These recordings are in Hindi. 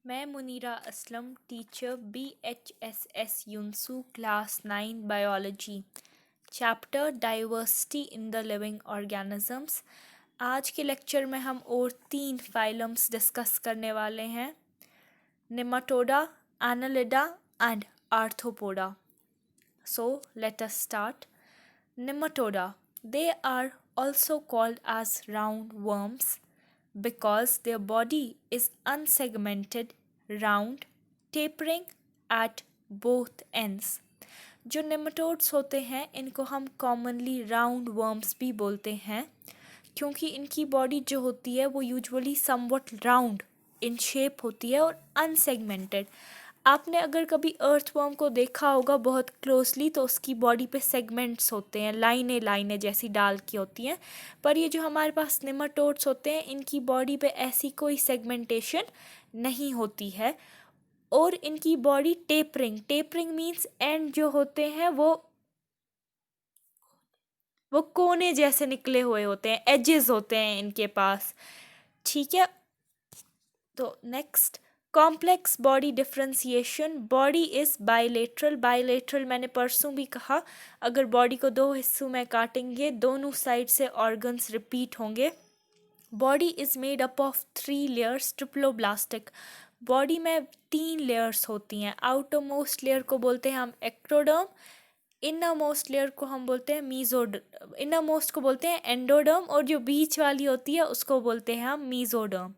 मैं मुनीरा असलम टीचर BHSS यूनसू class 9 biology chapter diversity in the living organisms. आज के लेक्चर में हम और 3 फाइलम्स डिस्कस करने वाले हैं, Nematoda, Annelida and arthropoda. So let us start. Nematoda. They are also called as roundworms because their body is unsegmented, round, tapering at both ends. जो नेमाटोड्स होते हैं इनको हम कॉमनली राउंड वर्म्स भी बोलते हैं क्योंकि इनकी बॉडी जो होती है वो usually somewhat round in shape होती है और अनसेगमेंटेड। आपने अगर कभी अर्थवर्म को देखा होगा बहुत क्लोजली तो उसकी बॉडी पे सेगमेंट्स होते हैं, लाइनें लाइनें जैसी डाल की होती हैं। पर ये जो हमारे पास नेमाटोड्स होते हैं इनकी बॉडी पे ऐसी कोई सेगमेंटेशन नहीं होती है और इनकी body tapering tapering means and जो होते हैं वो कोने जैसे निकले हुए होते हैं, एजेस होते हैं इनके पास। ठीक है, तो next, complex body differentiation. Body is bilateral. Bilateral मैंने परसों भी कहा, अगर बॉडी को 2 हिस्सों में काटेंगे दोनों साइड से ऑर्गन्स रिपीट होंगे। Body is made up of 3 layers, triploblastic. Body में 3 लेयर्स होती हैं। आउटर मोस्ट लेयर को बोलते हैं हम एक्टोडर्म, इनर मोस्ट लेयर को हम बोलते हैं इनर मोस्ट को बोलते हैं एंडोडर्म और जो बीच वाली होती है उसको बोलते हैं हम mesoderm.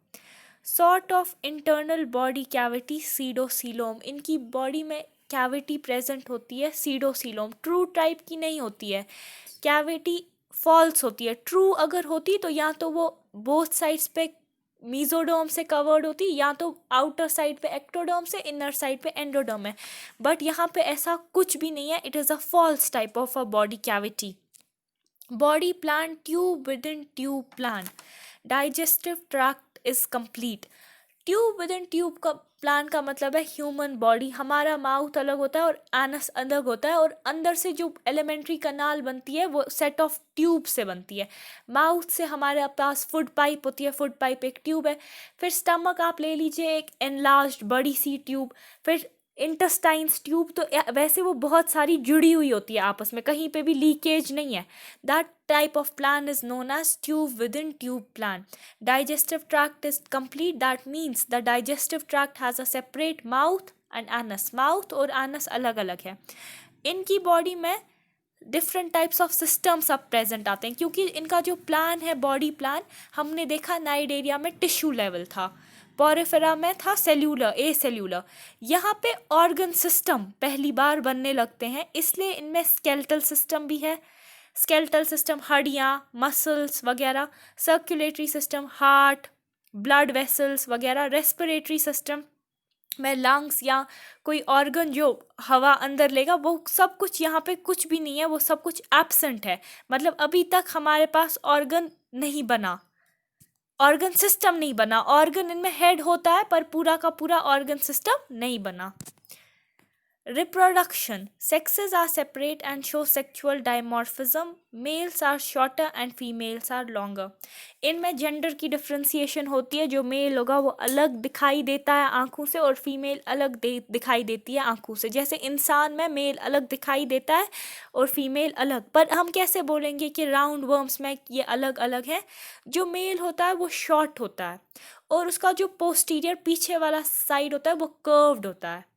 Sort of internal body cavity, pseudocoelom. इनकी बॉडी में कैविटी प्रेजेंट होती है, सीडोसीलोम। ट्रू टाइप की नहीं होती है कैविटी, फॉल्स होती है। ट्रू अगर होती तो या तो वो बोथ साइड्स पे मीजोडर्म से कवर्ड होती या तो आउटर साइड पे एक्टोडर्म से, इनर साइड पे एंडोडर्म है। बट यहाँ पे ऐसा कुछ भी नहीं है, it is a false type of a body cavity. Body plan, tube within tube plan. Digestive tract is complete. Tube within tube का प्लान का मतलब है ह्यूमन बॉडी। हमारा माउथ अलग होता है और एनस अलग होता है और अंदर से जो एलिमेंट्री कनाल बनती है वो सेट ऑफ ट्यूब से बनती है। माउथ से हमारे पास फूड पाइप होती है, फूड पाइप एक ट्यूब है। फिर स्टमक आप ले लीजिए, एक एनलार्ज्ड बड़ी सी ट्यूब। फिर इंटेस्टाइन्स ट्यूब, तो वैसे वो बहुत सारी जुड़ी हुई होती है आपस में, कहीं पे भी लीकेज नहीं है। That type of plan is known as tube within tube plan. Digestive tract is complete. That means the digestive tract has a separate mouth and anus. Mouth और anus अलग अलग है। इनकी बॉडी में डिफरेंट टाइप्स ऑफ सिस्टम्स अब प्रेजेंट आते हैं क्योंकि इनका जो प्लान है, बॉडी प्लान, हमने देखा नाइडेरिया में टिश्यू लेवल था, पोरिफेरा में था सेल्यूलर, ए सेल्यूलर। यहाँ पे ऑर्गन सिस्टम पहली बार बनने लगते हैं, इसलिए इनमें स्केलेटल सिस्टम भी है। स्केलेटल सिस्टम हड्डियाँ, मसल्स वगैरह, circulatory system heart, blood vessels वगैरह, रेस्पिरेटरी सिस्टम में लंग्स या कोई ऑर्गन जो हवा अंदर लेगा, वो सब कुछ यहाँ पे कुछ भी नहीं है, वो सब कुछ एब्सेंट है। मतलब अभी तक हमारे पास ऑर्गन नहीं बना, ऑर्गन सिस्टम नहीं बना। ऑर्गन इनमें हेड होता है पर पूरा का पूरा ऑर्गन सिस्टम नहीं बना। Reproduction. Sexes are separate and show sexual dimorphism. Males are shorter and females are longer. इनमें जेंडर की डिफ्रेंसिएशन होती है। जो मेल होगा वो अलग दिखाई देता है आँखों से और फीमेल अलग दिखाई देती है आँखों से। जैसे इंसान में मेल अलग दिखाई देता है और फीमेल अलग। पर हम कैसे बोलेंगे कि राउंड वर्म्स में ये अलग अलग है? जो मेल होता है वो शॉर्ट होता है और उसका जो पोस्टीरियर पीछे वाला साइड होता है वो कर्व्ड होता है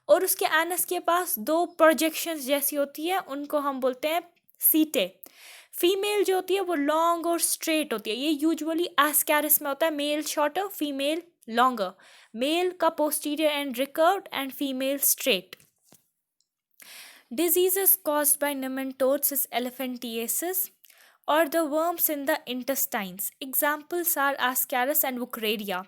और उसके एनस के पास 2 प्रोजेक्शंस जैसी होती है, उनको हम बोलते हैं सीटे। फीमेल जो होती है वो लॉन्ग और स्ट्रेट होती है। ये यूजुअली एस्कैरिस में होता है, male shorter female longer. Male का posterior end recurved and female straight. Diseases caused by nematodes is elephantiasis or the worms in the intestines. Examples are Ascaris and Wuchereria.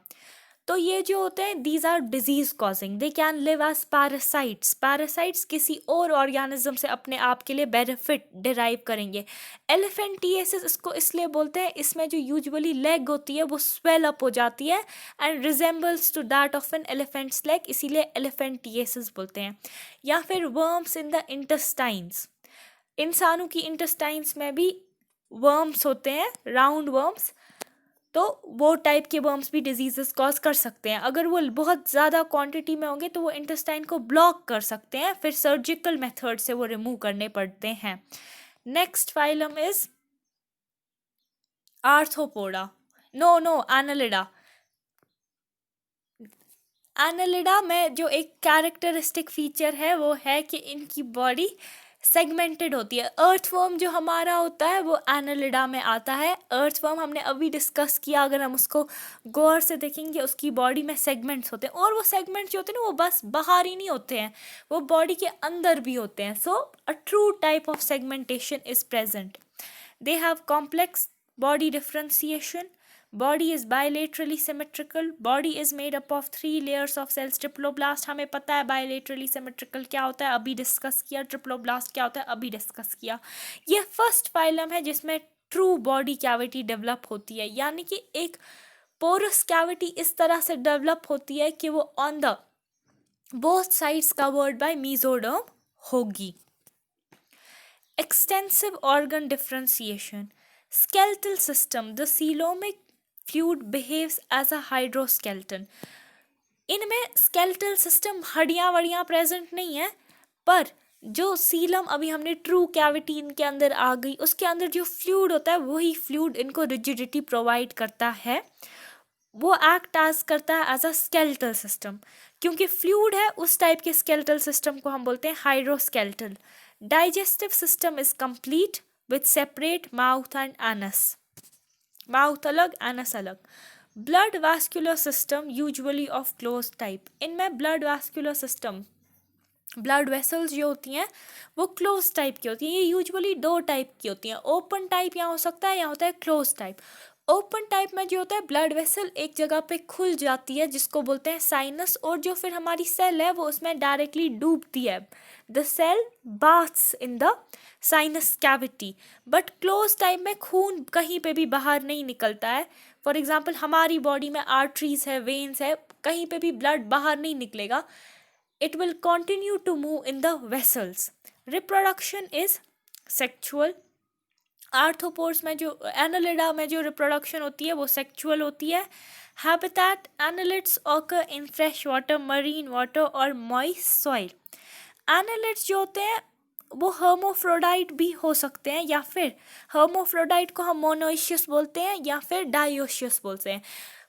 तो ये जो होते हैं these are disease causing. They can live as parasites. Parasites किसी और ऑर्गेनिज्म से अपने आप के लिए बेनिफिट डिराइव करेंगे। एलिफेंटिएसिस इसको इसलिए बोलते हैं, इसमें जो यूजुअली लेग होती है वो स्वेल अप हो जाती है and resembles to that of an elephant's leg, इसीलिए एलिफेंटिएसिस बोलते हैं। या फिर वर्म्स इन द इंटेस्टाइन्स। इंसानों की इंटेस्टाइन्स में भी वर्म्स होते हैं, राउंड वर्म्स। तो वो टाइप के वर्म्स भी डिजीजेस कॉज कर सकते हैं। अगर वो बहुत ज़्यादा क्वांटिटी में होंगे तो वो इंटेस्टाइन को ब्लॉक कर सकते हैं, फिर सर्जिकल मेथड से वो रिमूव करने पड़ते हैं। Next phylum is Arthropoda, no Annelida. Annelida में जो एक कैरेक्टरिस्टिक फीचर है वो है कि इनकी बॉडी सेगमेंटेड होती है। अर्थवर्म जो हमारा होता है वो एनालिडा में आता है। अर्थवर्म हमने अभी डिस्कस किया, अगर हम उसको गौर से देखेंगे उसकी बॉडी में सेगमेंट्स होते हैं, और वो सेगमेंट्स जो होते हैं ना वो बस बाहर ही नहीं होते हैं, वो बॉडी के अंदर भी होते हैं। So a true type of segmentation is present. They have complex body differentiation. Body is bilaterally symmetrical. Body is made up of 3 layers of cells. Triploblast हमें पता है bilaterally symmetrical क्या होता है, अभी डिस्कस किया। ट्रिप्लोब्लास्ट क्या होता है, अभी डिस्कस किया। यह फर्स्ट फाइलम है जिसमें ट्रू बॉडी कैविटी डेवलप होती है, यानी कि एक पोरस कैविटी इस तरह से डेवलप होती है कि वो on the both sides covered by mesoderm होगी। Extensive organ differentiation. Skeletal system. The coelomic fluid behaves as a hydroskeleton. इनमें स्केलेटल सिस्टम हड्डियाँ वड़ियाँ प्रेजेंट नहीं है, पर जो सीलम अभी हमने ट्रू कैविटी इनके अंदर आ गई, उसके अंदर जो फ्लूइड होता है वही फ्लूइड इनको रिजिडिटी प्रोवाइड करता है, वो एक्ट एज करता है एज अ स्केलेटल सिस्टम। क्योंकि फ्लूइड है उस टाइप के स्केलेटल सिस्टम को हम बोलते हैं हाइड्रोस्केलेटल। Digestive system is complete with separate mouth and anus. Mouth अलग, anus अलग. Blood vascular system usually of closed type. इनमें blood vascular system, blood vessels जो होती हैं वो क्लोज टाइप की होती हैं। ये यूजुअली 2 टाइप की होती हैं, ओपन टाइप यहाँ हो सकता है, यहाँ होता है क्लोज टाइप। ओपन टाइप में जो होता है ब्लड वेसल एक जगह पे खुल जाती है जिसको बोलते हैं साइनस, और जो फिर हमारी सेल है वो उसमें डायरेक्टली डूबती है। The cell baths in the sinus cavity. But close type में खून कहीं पे भी बाहर नहीं निकलता है। फॉर एग्जाम्पल हमारी बॉडी में आर्टरीज है, वेन्स है, कहीं पे भी ब्लड बाहर नहीं निकलेगा, it will continue to move in the vessels. Reproduction is sexual. Arthropods में जो एनालिडा में जो रिप्रोडक्शन होती है वो सेक्चुअल होती है। Habitat annelids occur in fresh water, marine water और मॉइस्ट सॉइल। एनालिड्स जो होते हैं वो हर्मोफ्रोडाइट भी हो सकते हैं, या फिर हर्मोफ्रोडाइट को हम मोनोइशियस बोलते हैं या फिर डायोशियस बोलते हैं।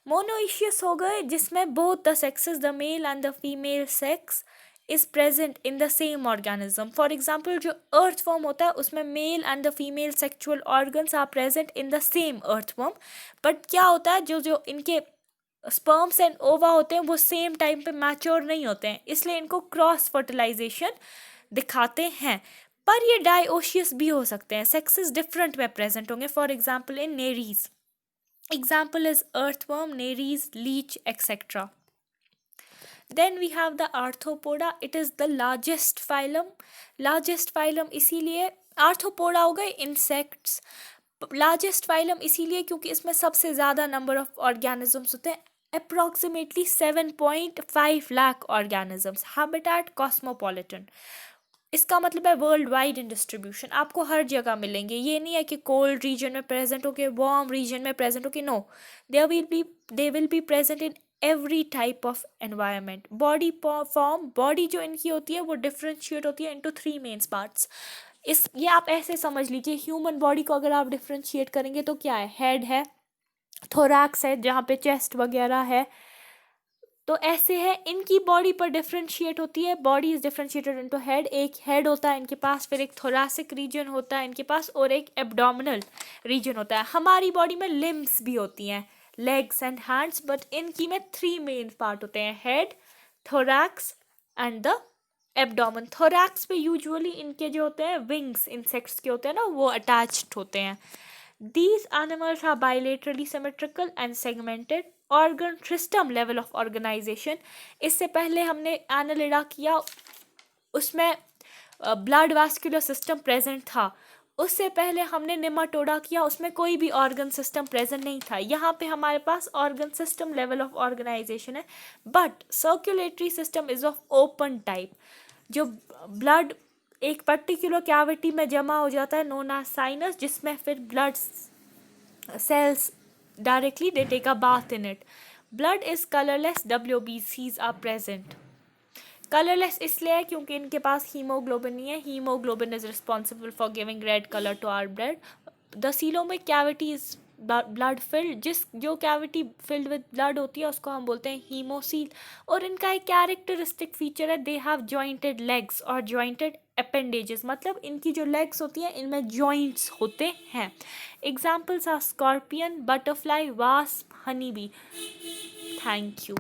मोनोइशियस हो गए जिसमें both the sexes, the male and the female sex is present in the same organism. For example जो अर्थवर्म होता है उसमें male and the female sexual organs are present in the same earthworm. But क्या होता है, जो जो इनके स्पर्म्स एंड ओवा होते हैं वो सेम टाइम पे मैच्योर नहीं होते हैं, इसलिए इनको क्रॉस फर्टिलाइजेशन दिखाते हैं। पर ये डायोशियस भी हो सकते हैं, सेक्सेस डिफरेंट में प्रेजेंट होंगे। For example in Nereis, example is earthworm, nares, leech, etc. Then we have the arthropoda. It is the largest phylum. Largest phylum इसीलिए arthropoda हो गए insects. Largest phylum इसीलिए क्योंकि इसमें सबसे ज़्यादा number of organisms होते हैं, approximately 7.5 lakh organisms. Habitat cosmopolitan. इसका मतलब है वर्ल्ड वाइड इन डिस्ट्रीब्यूशन, आपको हर जगह मिलेंगे। ये नहीं है कि कोल्ड रीजन में प्रेजेंट हो के वार्म रीजन में प्रेजेंट हो के, no, they will be present in every type of environment. Body form, body जो इनकी होती है वो डिफ्रेंशिएट होती है इनटू 3 मेन पार्ट्स। ये आप ऐसे समझ लीजिए, ह्यूमन बॉडी को अगर आप डिफ्रेंशिएट करेंगे तो क्या है, हेड है, थोरैक्स है जहाँ पे चेस्ट वगैरह है, तो ऐसे है इनकी बॉडी पर डिफ्रेंशिएट होती है। Body is differentiated into head, एक हेड होता है इनके पास, फिर एक थोरैसिक रीजन होता है इनके पास, और एक एब्डोमिनल रीजन होता है। हमारी बॉडी में लिम्स भी होती हैं, लेग्स एंड हैंड्स, बट इनकी में 3 मेन पार्ट होते हैं, head, thorax and the abdomen. Thorax पे यूजुअली इनके जो होते हैं विंग्स इंसेक्ट्स के होते हैं ना, वो अटैच्ड होते हैं। These animals are bilaterally symmetrical and segmented. Organ system level of organization. इससे पहले हमने एनालिडा किया, उसमें ब्लड वास्कुलर सिस्टम प्रेजेंट था। उससे पहले हमने नेमाटोडा किया, उसमें कोई भी ऑर्गन सिस्टम प्रेजेंट नहीं था। यहाँ पे हमारे पास organ system level of organisation है, but circulatory system is of open type. जो ब्लड एक पर्टिकुलर कैविटी में जमा हो जाता है नोन एज साइनस, जिसमें फिर blood cells directly, they take a bath in it. Blood is colorless, WBCs are present. Colourless इसलिए है क्योंकि इनके पास हीमोग्लोबिन नहीं है. Haemoglobin is responsible for giving red colour to our blood. The coelomic cavity is blood filled. जो कैविटी फिल्ड विद ब्लड होती है उसको हम बोलते हैं हीमोसील. और इनका एक कैरेक्टरिस्टिक फीचर है, दे हैव जॉइंटेड लेग्स और जॉइंटेड अपेंडेजेस. मतलब इनकी जो लेग्स होती हैं इनमें जॉइंट्स होते हैं. Examples are scorpion, butterfly, wasp, honey bee. Thank you.